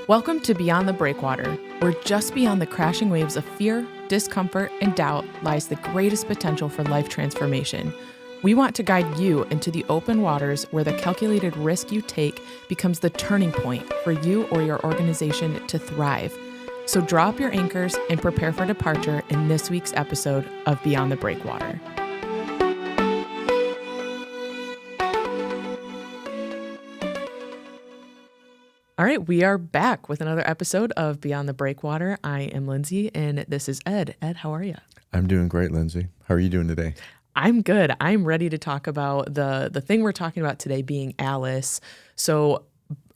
Welcome to Beyond the Breakwater, where just beyond the crashing waves of fear, discomfort, and doubt lies the greatest potential for life transformation. We want to guide you into the open waters where the calculated risk you take becomes the turning point for you or your organization to thrive. So draw up your anchors and prepare for departure in this week's episode of Beyond the Breakwater. All right, we are back with another episode of Beyond the Breakwater. I am Lyndsay, and this is Ed. Ed, how are you? I'm doing great, Lyndsay. How are you doing today? I'm good. I'm ready to talk about the thing we're talking about today being Alice. So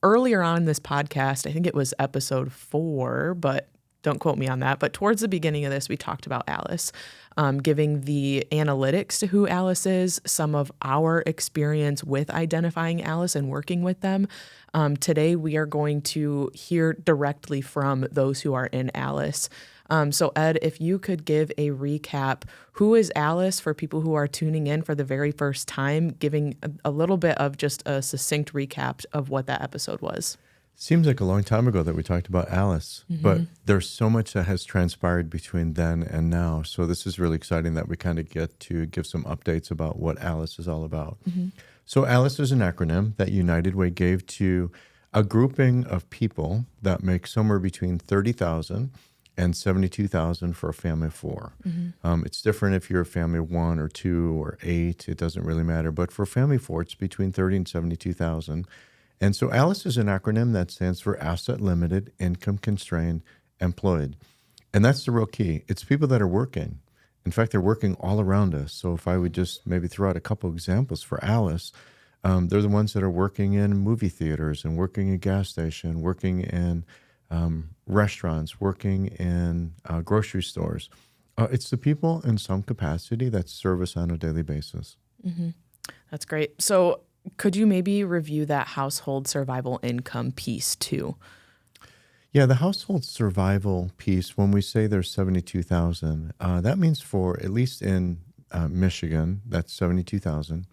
earlier on in this podcast, I think it was episode 4, but don't quote me on that. But towards the beginning of this, we talked about Alice, giving the analytics to who Alice is, some of our experience with identifying Alice and working with them. Today, we are going to hear directly from those who are in Alice. So Ed, if you could give a recap, who is Alice for people who are tuning in for the very first time, giving a little bit of just a succinct recap of what that episode was. Seems like a long time ago that we talked about Alice, but there's so much that has transpired between then and now. So this is really exciting that we kind of get to give some updates about what Alice is all about. So Alice is an acronym that United Way gave to a grouping of people that make somewhere between 30,000 and 72,000 for a family of 4. It's different if you're a family of 1 or 2 or 8. It doesn't really matter. But for a family of 4, it's between 30 and 72,000. And so ALICE is an acronym that stands for Asset Limited, Income Constrained, Employed. And that's the real key. It's people that are working. In fact, they're working all around us. So if I would just maybe throw out a couple examples for ALICE, they're the ones that are working in movie theaters and working in gas station, working in restaurants, working in grocery stores. It's the people in some capacity that serve us on a daily basis. That's great. So could you maybe review that household survival income piece too? Yeah, the household survival piece, when we say there's 72,000, that means for, at least in Michigan, that's 72,000.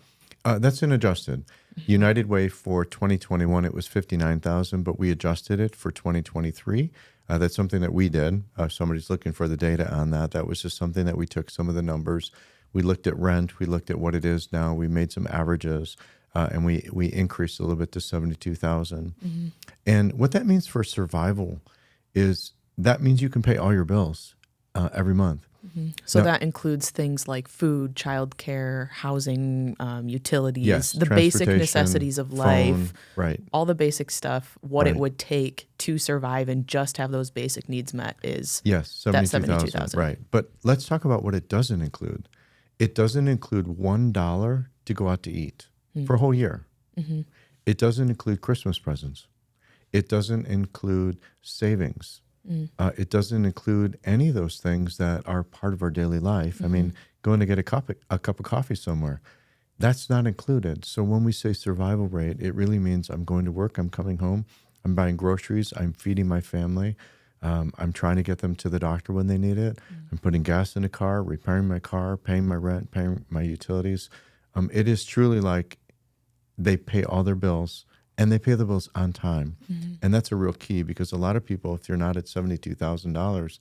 That's an adjusted. United Way for 2021, it was 59,000, but we adjusted it for 2023. That's something that we did. If somebody's looking for the data on that, that was just something that we took some of the numbers. We looked at rent. We looked at what it is now. We made some averages, and we increased a little bit to 72,000. And what that means for survival is that means you can pay all your bills every month. So now, that includes things like food, childcare, housing, utilities, yes, the basic necessities of life, phone, right? All the basic stuff, what it would take to survive and just have those basic needs met is 72,000. Right. But let's talk about what it doesn't include. It doesn't include $1 to go out to eat for a whole year. It doesn't include Christmas presents. It doesn't include savings. It doesn't include any of those things that are part of our daily life. I mean, going to get a cup of coffee somewhere, that's not included. So when we say survival rate, it really means I'm going to work, I'm coming home, I'm buying groceries, I'm feeding my family, I'm trying to get them to the doctor when they need it, I'm putting gas in the car, repairing my car, paying my rent, paying my utilities. It is truly like they pay all their bills. And they pay the bills on time. And that's a real key because a lot of people, if you're not at $72,000,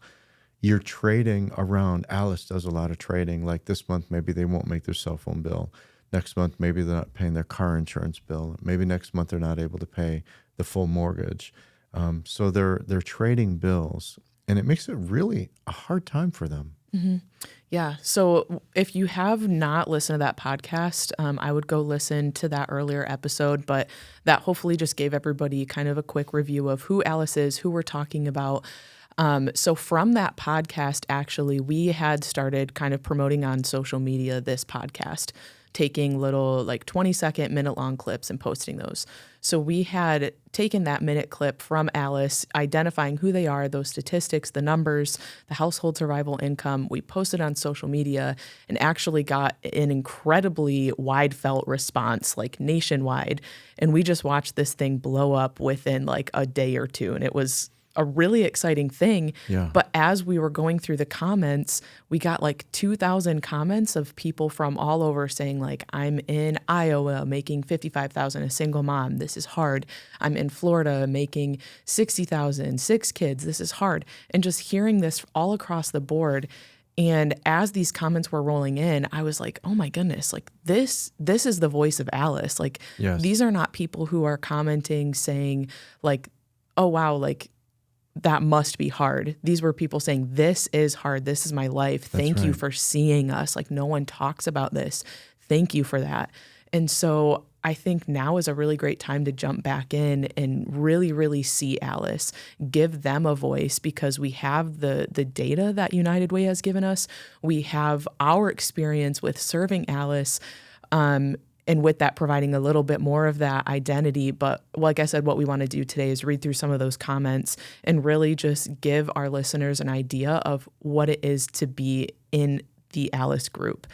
you're trading around. Alice does a lot of trading. Like this month, maybe they won't make their cell phone bill. Next month, maybe they're not paying their car insurance bill. Maybe next month, they're not able to pay the full mortgage. So they're trading bills. And it makes it really a hard time for them. Yeah. So if you have not listened to that podcast, I would go listen to that earlier episode, but that hopefully just gave everybody kind of a quick review of who Alice is, who we're talking about. So from that podcast, actually, we had started kind of promoting on social media this podcast, taking little like 20-second, minute-long clips and posting those. So we had taken that minute clip from Alice, identifying who they are, those statistics, the numbers, the household survival income. We posted on social media and actually got an incredibly wide felt response, like nationwide. And we just watched this thing blow up within like a day or two. And it was a really exciting thing. Yeah. But as we were going through the comments, we got like 2,000 comments of people from all over saying like, I'm in Iowa making $55,000 a single mom. This is hard. I'm in Florida making $60,000, 6 kids. This is hard. And just hearing this all across the board. And as these comments were rolling in, I was like, oh my goodness, like this is the voice of Alice. Like Yes. these are not people who are commenting saying like, oh wow, like that must be hard. These were people saying, this is hard. This is my life. Thank you right. for seeing us. Like no one talks about this. Thank you for that. And so I think now is a really great time to jump back in and really, really see Alice, give them a voice, because we have the data that United Way has given us. We have our experience with serving Alice, and with that providing a little bit more of that identity. But like I said, what we want to do today is read through some of those comments and really just give our listeners an idea of what it is to be in the Alice group.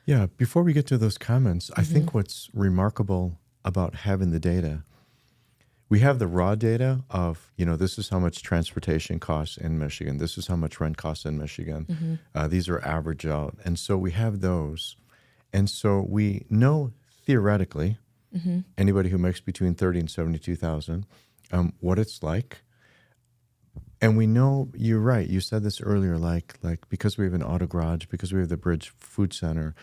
Yeah, before we get to those comments, I think what's remarkable about having the data, we have the raw data of, this is how much transportation costs in Michigan. This is how much rent costs in Michigan. These are averaged out. And so we have those. And so we know theoretically, anybody who makes between 30 and 72,000, what it's like. And we know, you're right, you said this earlier, like because we have an auto garage, because we have the Bridge Food Center,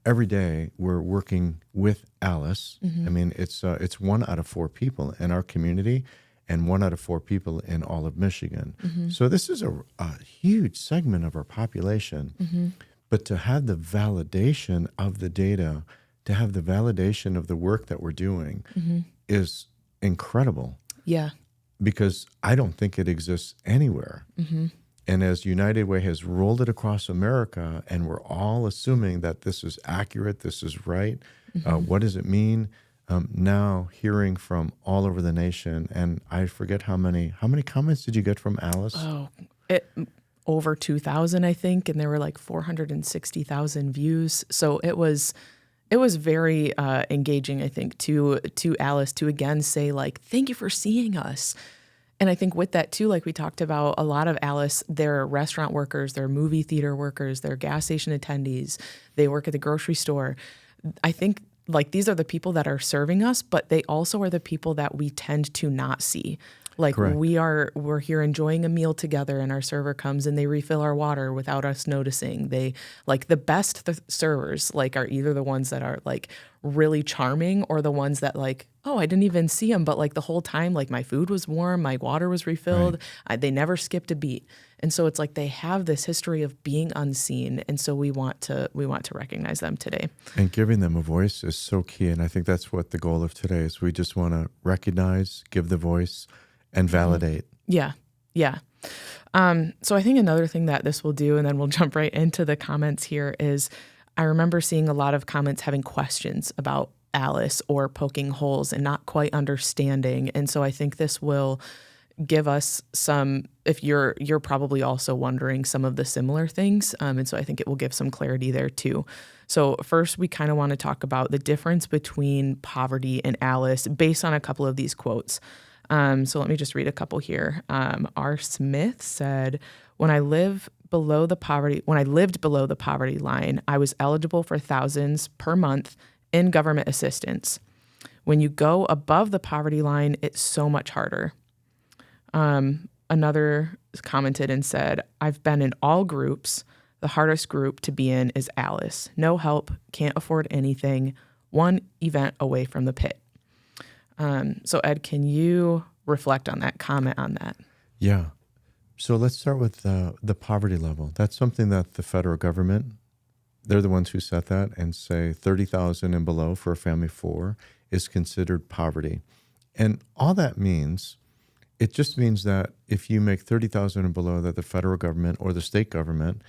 every day we're working with Alice. I mean, it's 1 out of 4 people in our community and 1 out of 4 people in all of Michigan. So this is a huge segment of our population. But to have the validation of the data, to have the validation of the work that we're doing is incredible. Yeah. Because I don't think it exists anywhere. And as United Way has rolled it across America, and we're all assuming that this is accurate, this is right, what does it mean? Now hearing from all over the nation, and I forget how many comments did you get from Alice? Oh, over 2,000, I think, and there were like 460,000 views. So it was very engaging, I think, to Alice to again say like, thank you for seeing us. And I think with that too, like we talked about, a lot of Alice, they're restaurant workers, they're movie theater workers, they're gas station attendees, they work at the grocery store. I think like these are the people that are serving us, but they also are the people that we tend to not see. Like Correct. we're here enjoying a meal together, and our server comes and they refill our water without us noticing. They like the best servers like are either the ones that are like really charming, or the ones that like, oh, I didn't even see them, but like the whole time, like my food was warm, my water was refilled. They never skipped a beat. And so it's like they have this history of being unseen, and so we want to recognize them today. And giving them a voice is so key, and I think that's what the goal of today is. We just want to recognize, give the voice, and validate. Yeah. So I think another thing that this will do, and then we'll jump right into the comments here, is I remember seeing a lot of comments having questions about Alice or poking holes and not quite understanding. And so I think this will give us some, if you're probably also wondering some of the similar things. And so I think it will give some clarity there too. So first, we kind of want to talk about the difference between poverty and Alice based on a couple of these quotes. So let me just read a couple here. R. Smith said, when I lived below the poverty line, I was eligible for thousands per month in government assistance. When you go above the poverty line, it's so much harder. Another commented and said, I've been in all groups. The hardest group to be in is Alice. No help, can't afford anything, one event away from the pit. So Ed, can you reflect on that, comment on that? Yeah. So let's start with the poverty level. That's something that the federal government, they're the ones who set that and say 30,000 and below for a family of 4 is considered poverty. And all that means, it just means that if you make 30,000 and below, that the federal government or the state government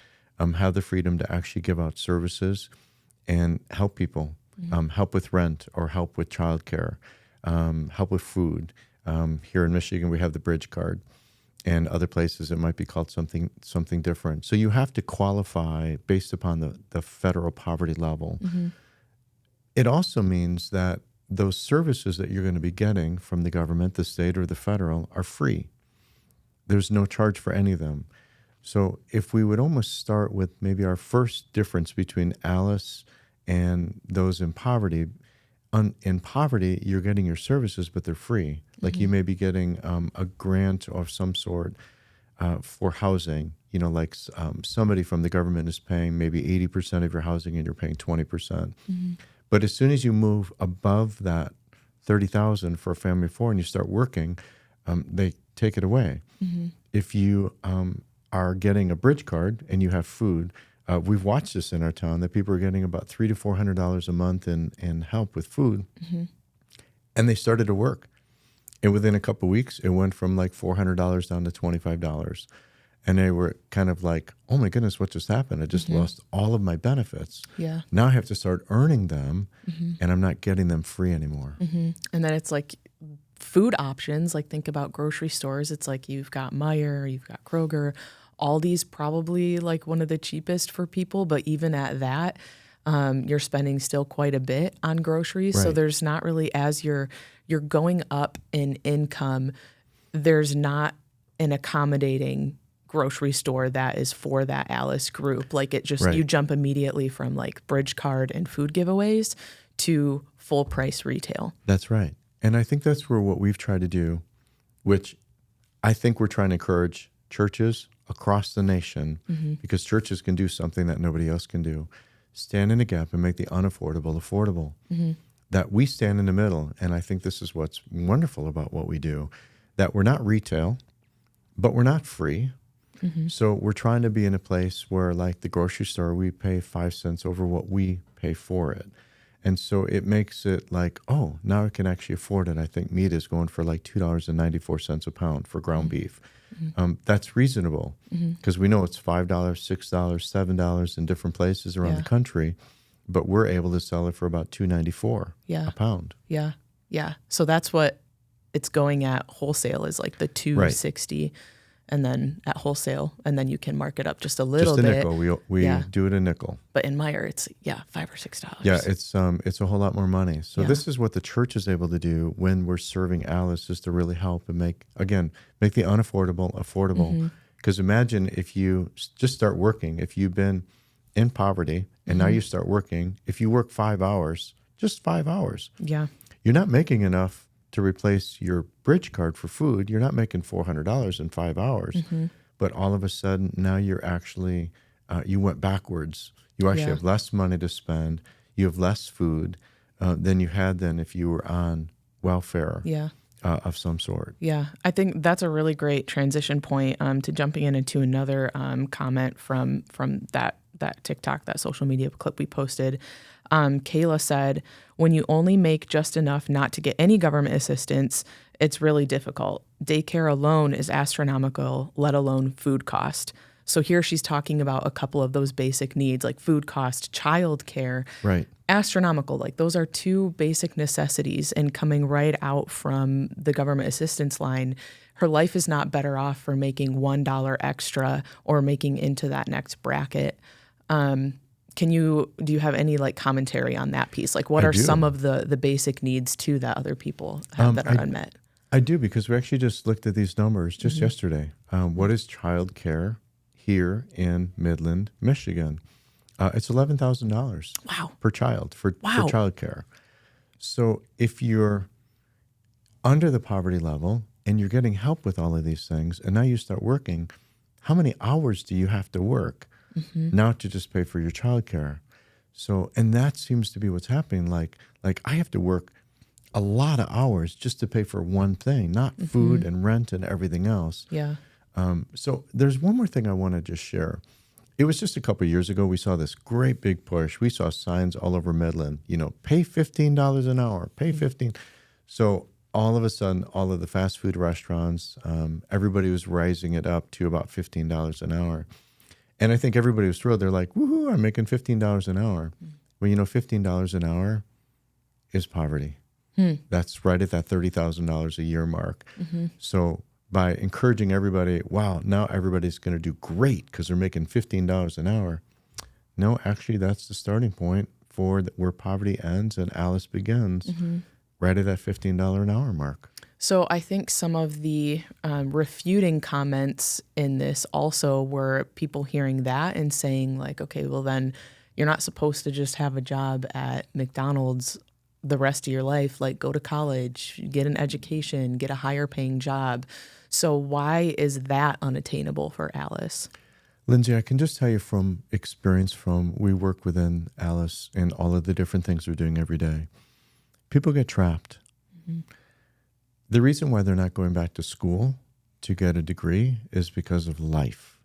have the freedom to actually give out services and help people, help with rent or help with childcare, help with food. Here in Michigan, we have the Bridge Card, and other places it might be called something different. So you have to qualify based upon the federal poverty level. It also means that those services that you're going to be getting from the government, the state or the federal, are free. there's no charge for any of them. So if we would almost start with maybe our first difference between Alice and those in poverty. In poverty, you're getting your services, but they're free. Like you may be getting a grant of some sort for housing. You know, like somebody from the government is paying maybe 80% of your housing and you're paying 20%. But as soon as you move above that 30,000 for a family of four and you start working, they take it away. If you are getting a bridge card and you have food, we've watched this in our town that people are getting about $300 to $400 a month in help with food, and they started to work. And within a couple of weeks, it went from like $400 down to $25. And they were kind of like, oh my goodness, what just happened? I just lost all of my benefits. Yeah. Now I have to start earning them, and I'm not getting them free anymore. And then it's like food options. Like think about grocery stores. It's like you've got Meijer, you've got Kroger. Aldi's probably like one of the cheapest for people, but even at that, you're spending still quite a bit on groceries. Right. So there's not really, as you're going up in income, there's not an accommodating grocery store that is for that Alice group. Like it just, you jump immediately from like bridge card and food giveaways to full price retail. That's right. And I think that's where what we've tried to do, which I think we're trying to encourage churches across the nation, because churches can do something that nobody else can do. Stand in the gap and make the unaffordable affordable. That we stand in the middle. And I think this is what's wonderful about what we do, that we're not retail, but we're not free. So we're trying to be in a place where, like the grocery store, we pay 5 cents over what we pay for it. And so it makes it like, oh, now I can actually afford it. I think meat is going for like $2.94 a pound for ground beef. That's reasonable, because we know it's $5, $6, $7 in different places around the country, but we're able to sell it for about $2.94 a pound. Yeah. So that's what it's going at wholesale, is like the $2.60. And then at wholesale, and then you can mark it up just a little bit. Just a nickel. We do it a nickel. But in Meijer, it's $5 or $6. Yeah, it's a whole lot more money. So this is what the church is able to do when we're serving Alice, is to really help and make the unaffordable affordable. Because imagine if you just start working. If you've been in poverty and now you start working, if you work 5 hours, just 5 hours, you're not making enough to replace your bridge card for food. You're not making $400 in 5 hours, but all of a sudden now you're actually, you went backwards. You actually have less money to spend. You have less food than you had then if you were on welfare of some sort. Yeah, I think that's a really great transition point to jumping into another comment from that TikTok, that social media clip we posted. Kayla said, when you only make just enough not to get any government assistance, it's really difficult. Daycare alone is astronomical, let alone food cost. So here she's talking about a couple of those basic needs, like food cost, childcare, astronomical. Like those are two basic necessities, and coming right out from the government assistance line, her life is not better off for making $1 extra or making into that next bracket. Do you have any like commentary on that piece? Like what are some of the basic needs too that other people have that are unmet? I do, because we actually just looked at these numbers just yesterday. What is child care here in Midland, Michigan? It's $11,000 per child for child care. So if you're under the poverty level and you're getting help with all of these things, and now you start working, how many hours do you have to work now to just pay for your child care? So, and that seems to be what's happening. Like I have to work a lot of hours just to pay for one thing, not food and rent and everything else. Yeah. So there's one more thing I want to just share. It was just a couple of years ago, we saw this great big push. We saw signs all over Midland, pay $15 an hour, pay 15. So all of a sudden, all of the fast food restaurants, everybody was raising it up to about $15 an hour. And I think everybody was thrilled. They're like, woohoo, I'm making $15 an hour. Well, $15 an hour is poverty. That's right at that $30,000 a year mark. So by encouraging everybody, wow, now everybody's going to do great because they're making $15 an hour. No, actually, that's the starting point for where poverty ends and Alice begins, right at that $15 an hour mark. So I think some of the refuting comments in this also were people hearing that and saying like, okay, well then you're not supposed to just have a job at McDonald's the rest of your life. Like go to college, get an education, get a higher paying job. So why is that unattainable for Alice? Lyndsay, I can just tell you from experience we work within Alice and all of the different things we're doing every day. People get trapped. Mm-hmm. The reason why they're not going back to school to get a degree is because of life.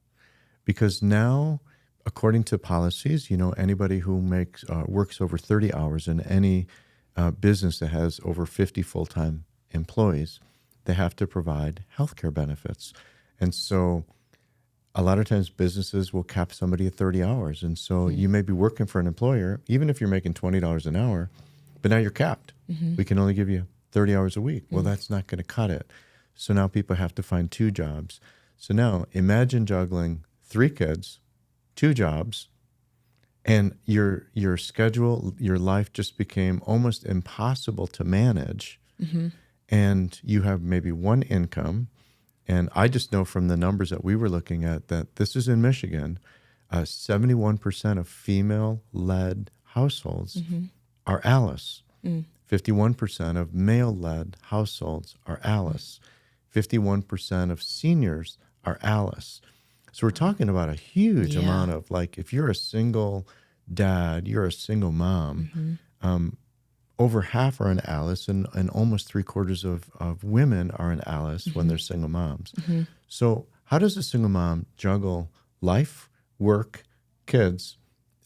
Because now, according to policies, anybody who works over 30 hours in any business that has over 50 full-time employees, they have to provide healthcare benefits. And so a lot of times businesses will cap somebody at 30 hours. And so you may be working for an employer, even if you're making $20 an hour, but now you're capped. Mm-hmm. We can only give you 30 hours a week. Well, that's not going to cut it. So now people have to find 2 jobs. So now imagine juggling 3 kids, 2 jobs, and your schedule, your life just became almost impossible to manage. Mm-hmm. And you have maybe 1 income. And I just know from the numbers that we were looking at that this is in Michigan, 71% of female-led households are Alice. 51% of male-led households are Alice. 51% of seniors are Alice. So we're talking about a huge amount of, like, if you're a single dad, you're a single mom, over half are an Alice, and almost 3/4 of women are an Alice when they're single moms. Mm-hmm. So how does a single mom juggle life, work, kids,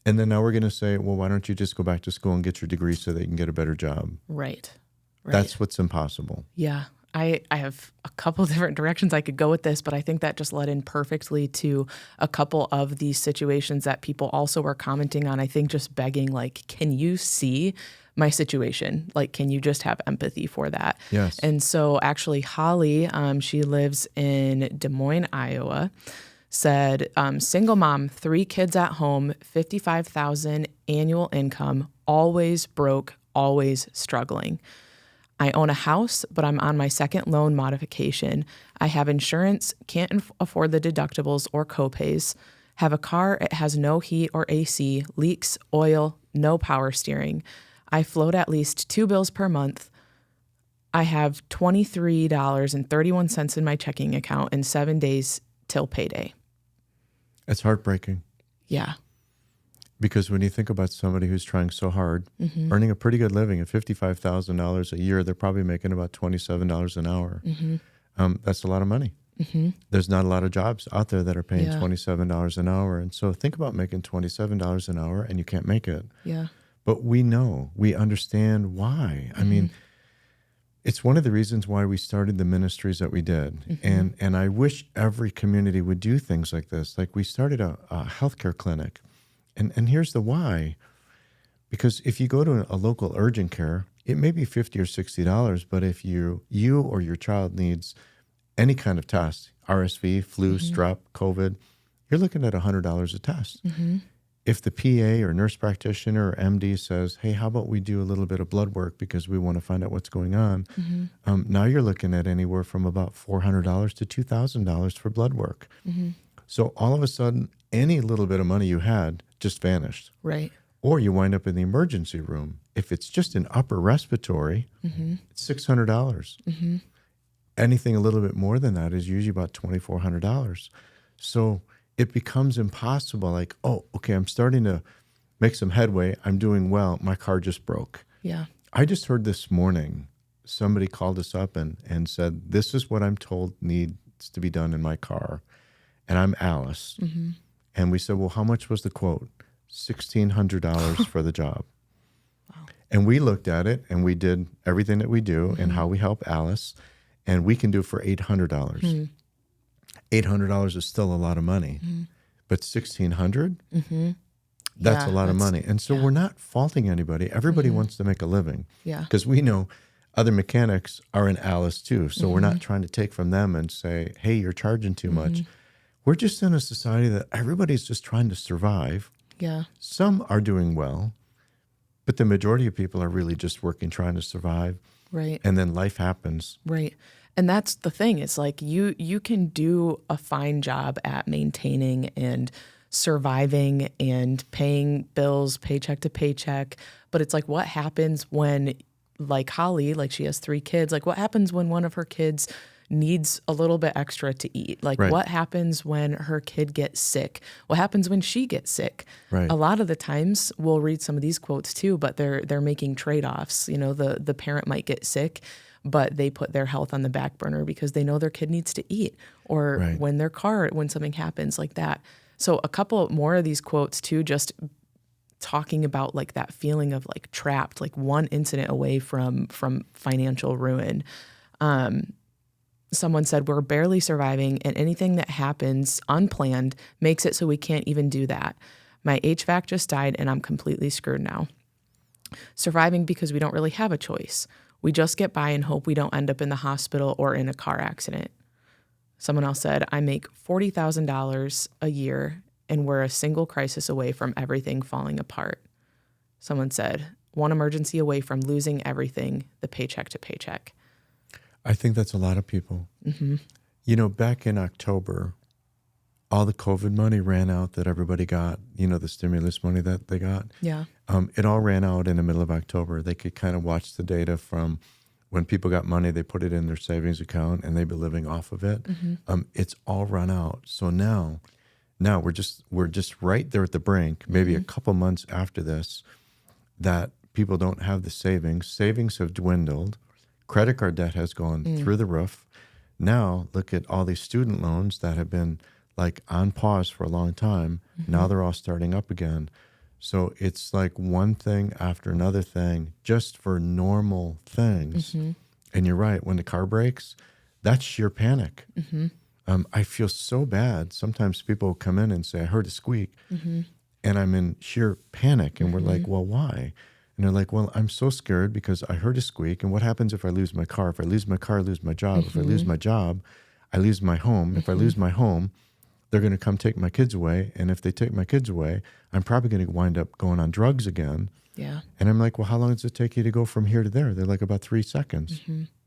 and then now we're going to say, well, why don't you just go back to school and get your degree so that you can get a better job? Right. That's what's impossible. Yeah. I have a couple different directions I could go with this, but I think that just led in perfectly to a couple of these situations that people also were commenting on. I think just begging, like, can you see my situation? Like, can you just have empathy for that? Yes. And so actually Holly, she lives in Des Moines, Iowa, said, single mom, 3 kids at home, $55,000 annual income, always broke, always struggling. I own a house, but I'm on my 2nd loan modification. I have insurance, can't afford the deductibles or copays. Have a car, it has no heat or AC, leaks, oil, no power steering. I float at least 2 bills per month. I have $23.31 in my checking account and 7 days till payday. It's heartbreaking. Yeah. Because when you think about somebody who's trying so hard, earning a pretty good living at $55,000 a year, they're probably making about $27 an hour. That's a lot of money. There's not a lot of jobs out there that are paying $27 an hour. And so think about making $27 an hour and you can't make it. Yeah. But we understand why. I mean, it's one of the reasons why we started the ministries that we did. And I wish every community would do things like this. Like we started a healthcare clinic. And here's the why. Because if you go to a local urgent care, it may be $50 or $60, but if you or your child needs any kind of test, RSV, flu, strep, COVID, you're looking at $100 a test. If the PA or nurse practitioner or MD says, hey, how about we do a little bit of blood work because we want to find out what's going on, now you're looking at anywhere from about $400 to $2,000 for blood work. So all of a sudden, any little bit of money you had just vanished. Right. Or you wind up in the emergency room. If it's just an upper respiratory, it's $600. Anything a little bit more than that is usually about $2,400. So it becomes impossible. Like, oh, okay, I'm starting to make some headway. I'm doing well. My car just broke. Yeah. I just heard this morning, somebody called us up and said, this is what I'm told needs to be done in my car. And I'm Alice. And we said, well, how much was the quote? $1,600 for the job. Wow. And we looked at it and we did everything that we do and how we help Alice. And we can do it for $800. $800 is still a lot of money. But $1,600? That's a lot of money. And so we're not faulting anybody. Everybody wants to make a living. Yeah. Because we know other mechanics are in Alice too. So we're not trying to take from them and say, hey, you're charging too much. We're just in a society that everybody's just trying to survive. Yeah. Some are doing well, but the majority of people are really just working, trying to survive. Right. And then life happens. Right. And that's the thing. It's like you can do a fine job at maintaining and surviving and paying bills paycheck to paycheck. But it's like, what happens when, like Holly, like she has 3 kids, like what happens when one of her kids needs a little bit extra to eat? Like Right. what happens when her kid gets sick? What happens when she gets sick? Right. A lot of the times we'll read some of these quotes too, but they're making trade-offs. You know, the parent might get sick, but they put their health on the back burner because they know their kid needs to eat, or Right. when something happens like that. So a couple more of these quotes too, just talking about like that feeling of like trapped, like one incident away from financial ruin. Someone said, we're barely surviving, and anything that happens unplanned makes it so we can't even do that. My HVAC just died and I'm completely screwed now. Surviving because we don't really have a choice. We just get by and hope we don't end up in the hospital or in a car accident. Someone else said, I make $40,000 a year and we're a single crisis away from everything falling apart. Someone said, one emergency away from losing everything, the paycheck to paycheck. I think that's a lot of people. Mm-hmm. You know, back in October, all the COVID money ran out that everybody got, you know, the stimulus money that they got. Yeah. It all ran out in the middle of October. They could kind of watch the data from when people got money, they put it in their savings account and they'd be living off of it. Mm-hmm. It's all run out. So now we're just right there at the brink, maybe a couple months after this, that people don't have the savings. Savings have dwindled. Credit card debt has gone through the roof. Now look at all these student loans that have been like on pause for a long time. Now they're all starting up again. So it's like one thing after another thing just for normal things. And you're right, when the car breaks, that's sheer panic. I feel so bad. Sometimes people will come in and say, I heard a squeak. And I'm in sheer panic. And we're like, well, why? And they're like, well, I'm so scared because I heard a squeak. And what happens if I lose my car? If I lose my car, I lose my job. If I lose my job, I lose my home. If I lose my home, they're going to come take my kids away. And if they take my kids away, I'm probably going to wind up going on drugs again. Yeah. And I'm like, well, how long does it take you to go from here to there? They're like, about 3 seconds.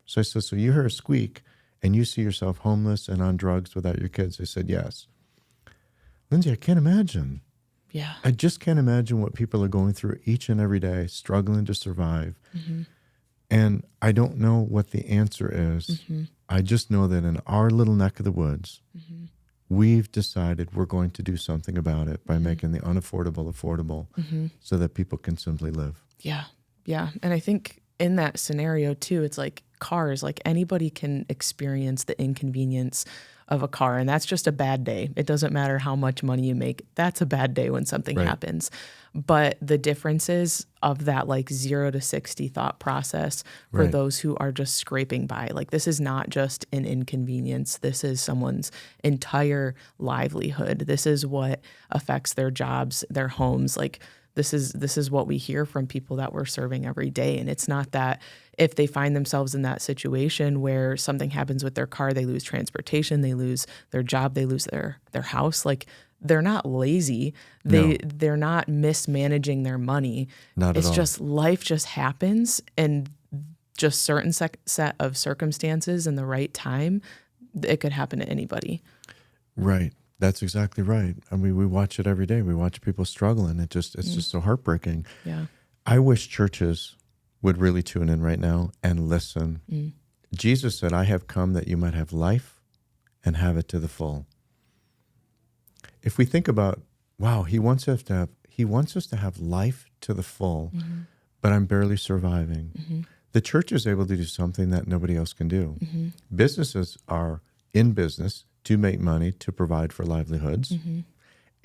So I said, so you hear a squeak and you see yourself homeless and on drugs without your kids? They said, yes. Lyndsay, I can't imagine. Yeah. I just can't imagine what people are going through each and every day, struggling to survive. And I don't know what the answer is. I just know that in our little neck of the woods, we've decided we're going to do something about it by making the unaffordable affordable so that people can simply live. Yeah. Yeah. And I think in that scenario too, it's like cars, like anybody can experience the inconvenience of a car, and that's just a bad day. It doesn't matter how much money you make. That's a bad day when something happens. But the differences of that like 0 to 60 thought process for those who are just scraping by, like this is not just an inconvenience. This is someone's entire livelihood. This is what affects their jobs, their homes. Like this is what we hear from people that we're serving every day. And it's not that if they find themselves in that situation where something happens with their car, they lose transportation, they lose their job, they lose their house. Like they're not lazy. They're not mismanaging their money. Not at all. It's just life just happens, and just certain set of circumstances in the right time, it could happen to anybody. Right. That's exactly right. I mean, we watch it every day. We watch people struggling. It's just so heartbreaking. Yeah. I wish churches would really tune in right now and listen. Jesus said, I have come that you might have life and have it to the full. If we think about, wow, he wants us to have life to the full, but I'm barely surviving. The church is able to do something that nobody else can do. Businesses are in business to make money, to provide for livelihoods.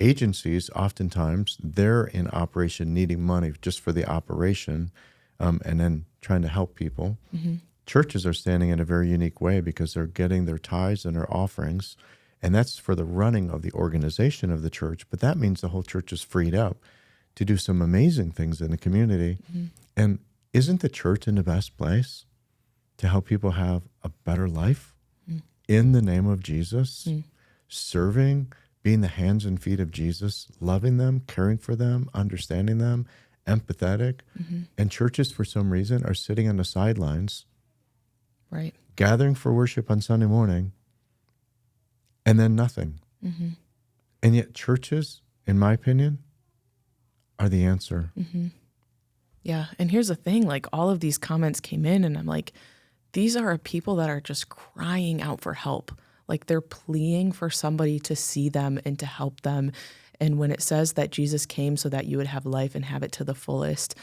Agencies, oftentimes, they're in operation needing money just for the operation, and then trying to help people. Churches are standing in a very unique way because they're getting their tithes and their offerings, and that's for the running of the organization of the church. But that means the whole church is freed up to do some amazing things in the community. And isn't the church in the best place to help people have a better life in the name of Jesus, serving, being the hands and feet of Jesus, loving them, caring for them, understanding them, empathetic? And churches, for some reason, are sitting on the sidelines Right. Gathering for worship on Sunday morning, and then nothing. Mm-hmm. And yet churches, in my opinion, are the answer. Mm-hmm. Yeah. And here's the thing, like all of these comments came in and I'm like, these are people that are just crying out for help. Like they're pleading for somebody to see them and to help them. And when it says that Jesus came so that you would have life and have it to the fullest,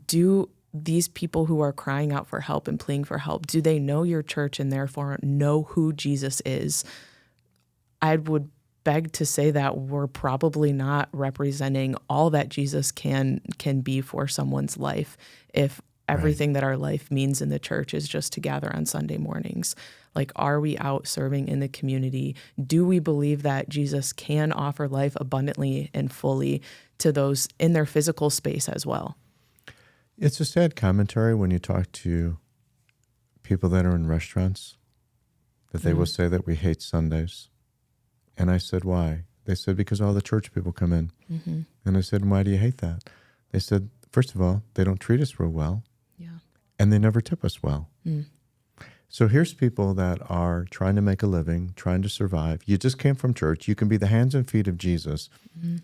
do these people who are crying out for help and pleading for help, do they know your church and therefore know who Jesus is? I would beg to say that we're probably not representing all that Jesus can be for someone's life if everything that our life means in the church is just to gather on Sunday mornings. Like, are we out serving in the community? Do we believe that Jesus can offer life abundantly and fully to those in their physical space as well? It's a sad commentary when you talk to people that are in restaurants, that they will say that we hate Sundays. And I said, why? They said, because all the church people come in. Mm-hmm. And I said, why do you hate that? They said, first of all, they don't treat us real well. Yeah. And they never tip us well. Mm. So here's people that are trying to make a living, trying to survive. You just came from church. You can be the hands and feet of Jesus. Mm-hmm.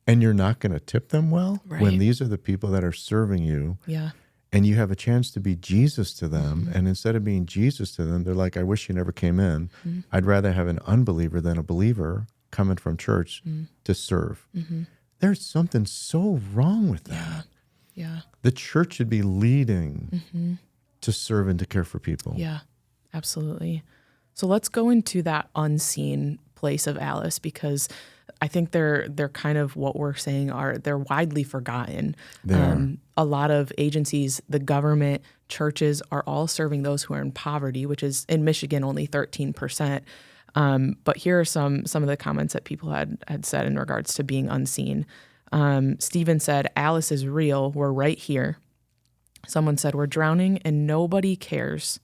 And you're not going to tip them well when these are the people that are serving you. Yeah. And you have a chance to be Jesus to them. Mm-hmm. And instead of being Jesus to them, they're like, I wish you never came in. Mm-hmm. I'd rather have an unbeliever than a believer coming from church to serve. Mm-hmm. There's something so wrong with that. Yeah. The church should be leading to serve and to care for people. Yeah, absolutely. So let's go into that unseen place of Alice, because I think they're kind of what we're saying they're widely forgotten. A lot of agencies, the government, churches are all serving those who are in poverty, which is in Michigan only 13%. But here are some of the comments that people had said in regards to being unseen. Stephen said, Alice is real. We're right here. Someone said, we're drowning and nobody cares.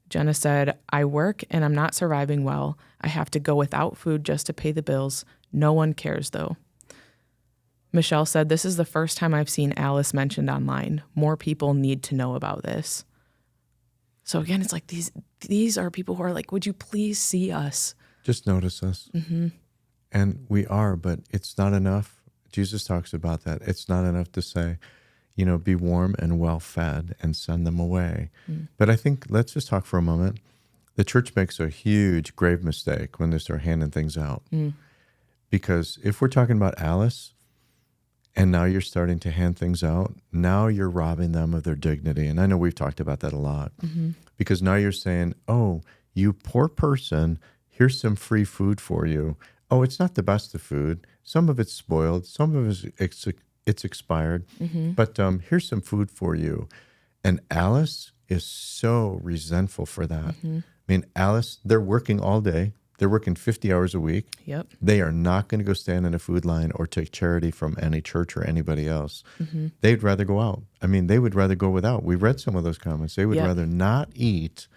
Jenna said, I work and I'm not surviving well. I have to go without food just to pay the bills. No one cares, though. Michelle said, this is the first time I've seen Alice mentioned online. More people need to know about this. So again, it's like these are people who are like, would you please see us? Just notice us. Mm-hmm. And we are, but it's not enough. Jesus talks about that. It's not enough to say, be warm and well fed and send them away. Mm. But I think let's just talk for a moment. The church makes a huge, grave mistake when they start handing things out. Mm. Because if we're talking about Alice, and now you're starting to hand things out, now you're robbing them of their dignity. And I know we've talked about that a lot. Mm-hmm. Because now you're saying, oh, you poor person, here's some free food for you. Oh, it's not the best of food. Some of it's spoiled. Some of it's expired. Mm-hmm. But here's some food for you. And Alice is so resentful for that. Mm-hmm. I mean, Alice, they're working all day. They're working 50 hours a week. Yep. They are not going to go stand in a food line or take charity from any church or anybody else. Mm-hmm. They'd rather go out. I mean, they would rather go without. We read some of those comments. They would rather not eat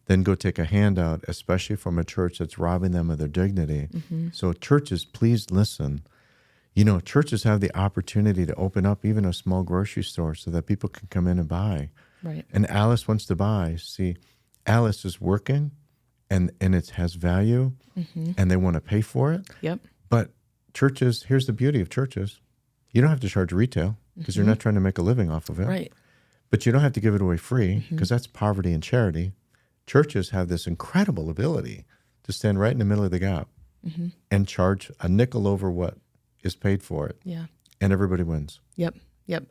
than go take a handout, especially from a church that's robbing them of their dignity. Mm-hmm. So churches, please listen. Churches have the opportunity to open up even a small grocery store so that people can come in and buy. Right. And Alice wants to buy. See, Alice is working. And it has value, and they want to pay for it. Yep. But churches, here's the beauty of churches. You don't have to charge retail because you're not trying to make a living off of it. Right. But you don't have to give it away free because that's poverty and charity. Churches have this incredible ability to stand right in the middle of the gap and charge a nickel over what is paid for it. Yeah. And everybody wins. Yep.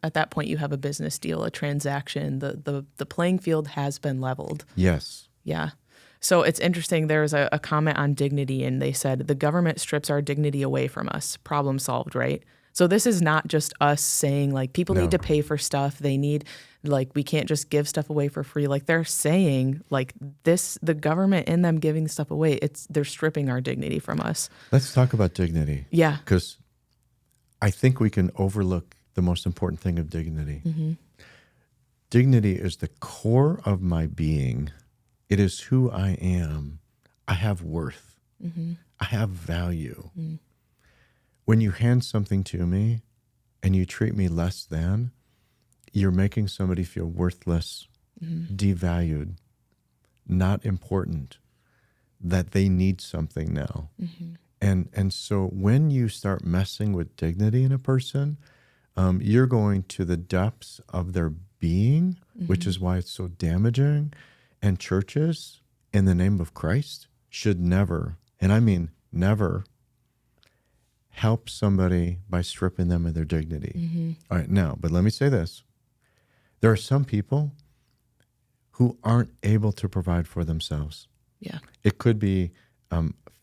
At that point, you have a business deal, a transaction. The playing field has been leveled. Yes. Yeah. So it's interesting. There was a comment on dignity, and they said, the government strips our dignity away from us. Problem solved, right? So this is not just us saying, like, people need to pay for stuff. They need, like, we can't just give stuff away for free. Like, they're saying, like, the government in them giving stuff away, they're stripping our dignity from us. Let's talk about dignity. Yeah. Because I think we can overlook the most important thing of dignity. Mm-hmm. Dignity is the core of my being. It is who I am. I have worth. Mm-hmm. I have value. Mm. When you hand something to me and you treat me less than, you're making somebody feel worthless, devalued, not important, that they need something now. And so when you start messing with dignity in a person, you're going to the depths of their being, which is why it's so damaging. And churches, in the name of Christ, should never, and I mean never, help somebody by stripping them of their dignity. All right, now, but let me say this. There are some people who aren't able to provide for themselves. Yeah. It could be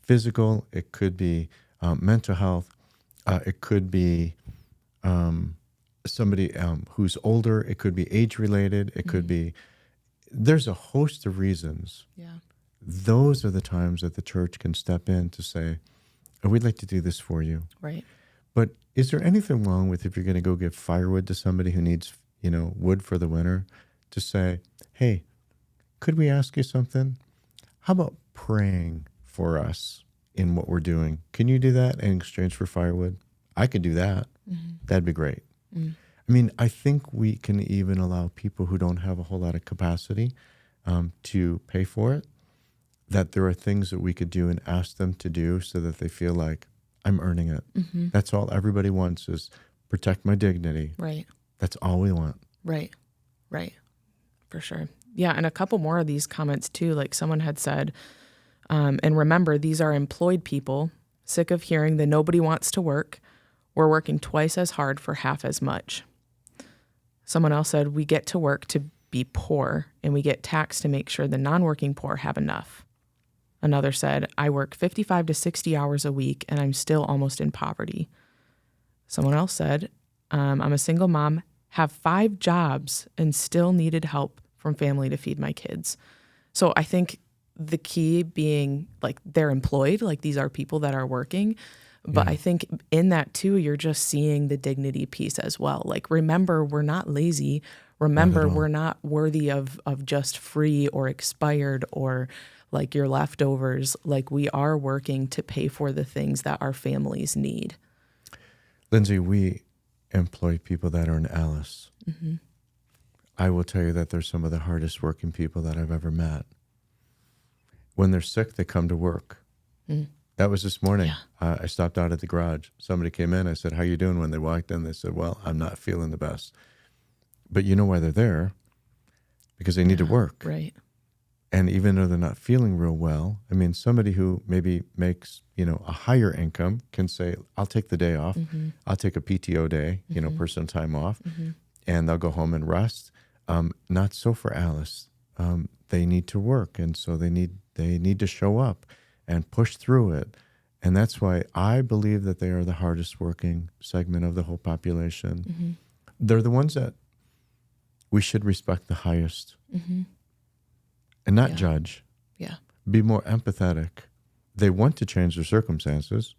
physical, it could be mental health, it could be somebody who's older, it could be age-related, it could be, there's a host of reasons. Yeah. Those are the times that the church can step in to say, oh, we'd like to do this for you. Right. But is there anything wrong with if you're going to go give firewood to somebody who needs, wood for the winter, to say, hey, could we ask you something? How about praying for us in what we're doing? Can you do that in exchange for firewood? I could do that. That'd be great. I mean, I think we can even allow people who don't have a whole lot of capacity to pay for it, that there are things that we could do and ask them to do so that they feel like I'm earning it. That's all everybody wants, is protect my dignity. Right. That's all we want. Right. Right. For sure. Yeah. And a couple more of these comments too, like someone had said, and remember, these are employed people, sick of hearing that nobody wants to work. We're working twice as hard for half as much. Someone else said, we get to work to be poor and we get taxed to make sure the non-working poor have enough. Another said, I work 55 to 60 hours a week and I'm still almost in poverty. Someone else said, I'm a single mom, have 5 jobs and still needed help from family to feed my kids. So I think the key being like they're employed, like these are people that are working. But I think in that too, you're just seeing the dignity piece as well. Like, remember, we're not lazy. Remember, we're not worthy of just free or expired or like your leftovers. Like, we are working to pay for the things that our families need. Lyndsay, we employ people that are in Alice. I will tell you that they're some of the hardest working people that I've ever met. When they're sick, they come to work. That was this morning. I stopped out at the garage. Somebody came in. I said, how you doing? When they walked in, they said, well, I'm not feeling the best. But you know why they're there? Because they need to work. Right. And even though they're not feeling real well, I mean, somebody who maybe makes, a higher income can say, I'll take the day off. I'll take a PTO day, personal time off, and they'll go home and rest. Not so for Alice. They need to work. And so they need to show up and push through it. And that's why I believe that they are the hardest working segment of the whole population. They're the ones that we should respect the highest and not judge. Be more empathetic. They want to change their circumstances.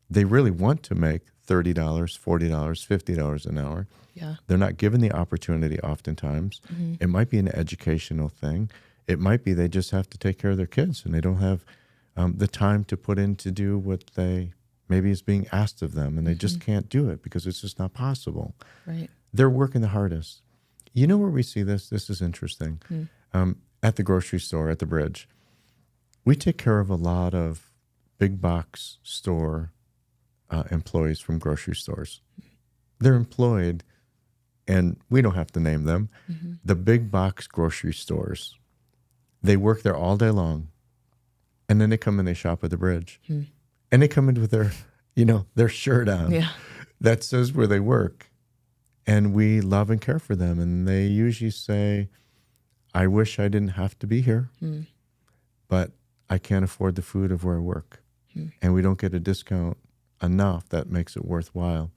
They really want to make $30, $40, $50 an hour. They're not given the opportunity oftentimes. It might be an educational thing. It might be they just have to take care of their kids and they don't have the time to put in to do what they maybe is being asked of them, and they just can't do it because it's just not possible. Right. They're working the hardest. You know where we see this? This is interesting. At the grocery store, at the bridge, we take care of a lot of big box store employees from grocery stores. They're employed, and we don't have to name them, the big box grocery stores. They work there all day long. And then they come and they shop at the bridge. And they come in with their, their shirt on that says where they work. And we love and care for them. And they usually say, I wish I didn't have to be here, but I can't afford the food of where I work. And we don't get a discount enough that makes it worthwhile.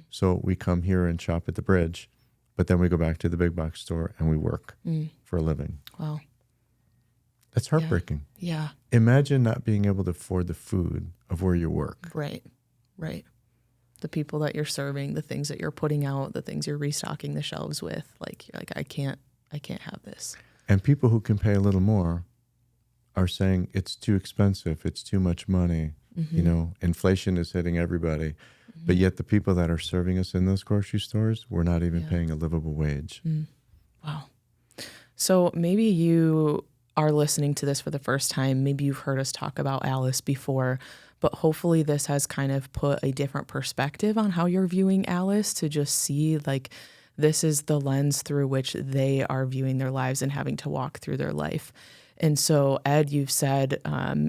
So we come here and shop at the bridge, but then we go back to the big box store and we work for a living. Wow. That's heartbreaking. Yeah. Imagine not being able to afford the food of where you work. Right. Right. The people that you're serving, the things that you're putting out, the things you're restocking the shelves with. Like, you're like, I can't have this. And people who can pay a little more are saying it's too expensive. It's too much money. Inflation is hitting everybody. But yet the people that are serving us in those grocery stores, we're not even paying a livable wage. Wow. So maybe you are listening to this for the first time, maybe you've heard us talk about Alice before, but hopefully this has kind of put a different perspective on how you're viewing Alice, to just see like this is the lens through which they are viewing their lives and having to walk through their life. And so, Ed, you've said,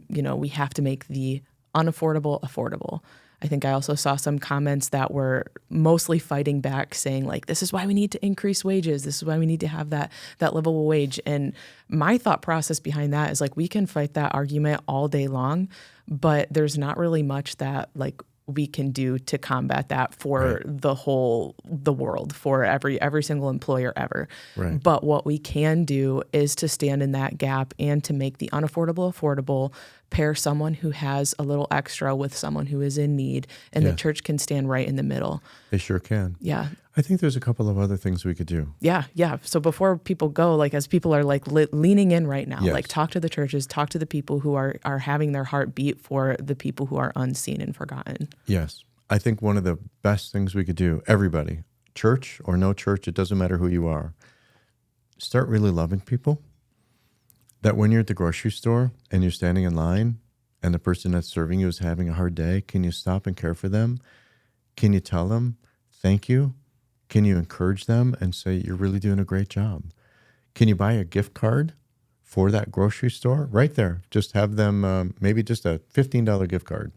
we have to make the unaffordable affordable. I think I also saw some comments that were mostly fighting back, saying like, this is why we need to increase wages. This is why we need to have that livable wage. And my thought process behind that is like, we can fight that argument all day long, but there's not really much that like we can do to combat that for the world, for every single employer ever. Right. But what we can do is to stand in that gap and to make the unaffordable affordable, pair someone who has a little extra with someone who is in need, and the church can stand right in the middle. They sure can. Yeah. I think there's a couple of other things we could do. Yeah. So before people go, like as people are like leaning in right now, like talk to the churches, talk to the people who are having their heart beat for the people who are unseen and forgotten. Yes. I think one of the best things we could do, everybody, church or no church, it doesn't matter who you are, start really loving people. That when you're at the grocery store and you're standing in line and the person that's serving you is having a hard day, can you stop and care for them? Can you tell them, thank you? Can you encourage them and say, you're really doing a great job? Can you buy a gift card for that grocery store? Right there. Just have them, maybe just a $15 gift card.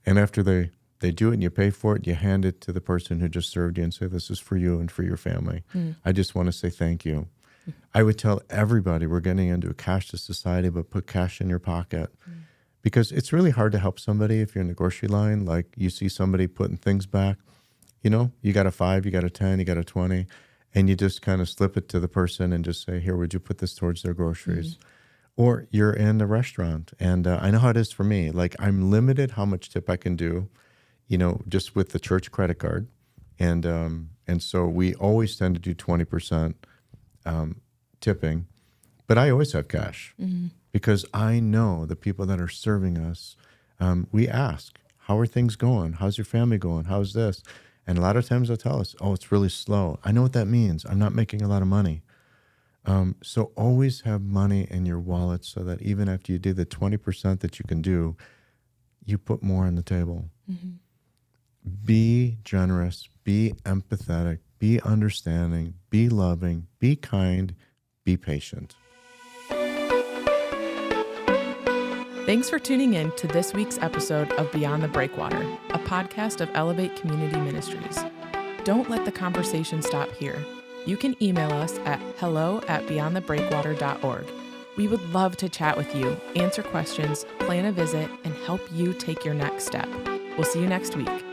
And after they do it and you pay for it, you hand it to the person who just served you and say, this is for you and for your family. I just want to say thank you. I would tell everybody we're getting into a cashless society, but put cash in your pocket. Because it's really hard to help somebody if you're in the grocery line, like you see somebody putting things back. You know, you got a 5, you got a 10, you got a 20, and you just kind of slip it to the person and just say, here, would you put this towards their groceries? Or you're in a restaurant, and I know how it is for me. Like, I'm limited how much tip I can do, just with the church credit card. And so we always tend to do 20% tipping, but I always have cash because I know the people that are serving us, we ask, how are things going? How's your family going? How's this? And a lot of times they'll tell us, oh, it's really slow. I know what that means. I'm not making a lot of money. So always have money in your wallet so that even after you do the 20% that you can do, you put more on the table. Be generous, be empathetic, be understanding, be loving, be kind, be patient. Thanks for tuning in to this week's episode of Beyond the Breakwater, a podcast of Elevate Community Ministries. Don't let the conversation stop here. You can email us at hello@beyondthebreakwater.org. We would love to chat with you, answer questions, plan a visit, and help you take your next step. We'll see you next week.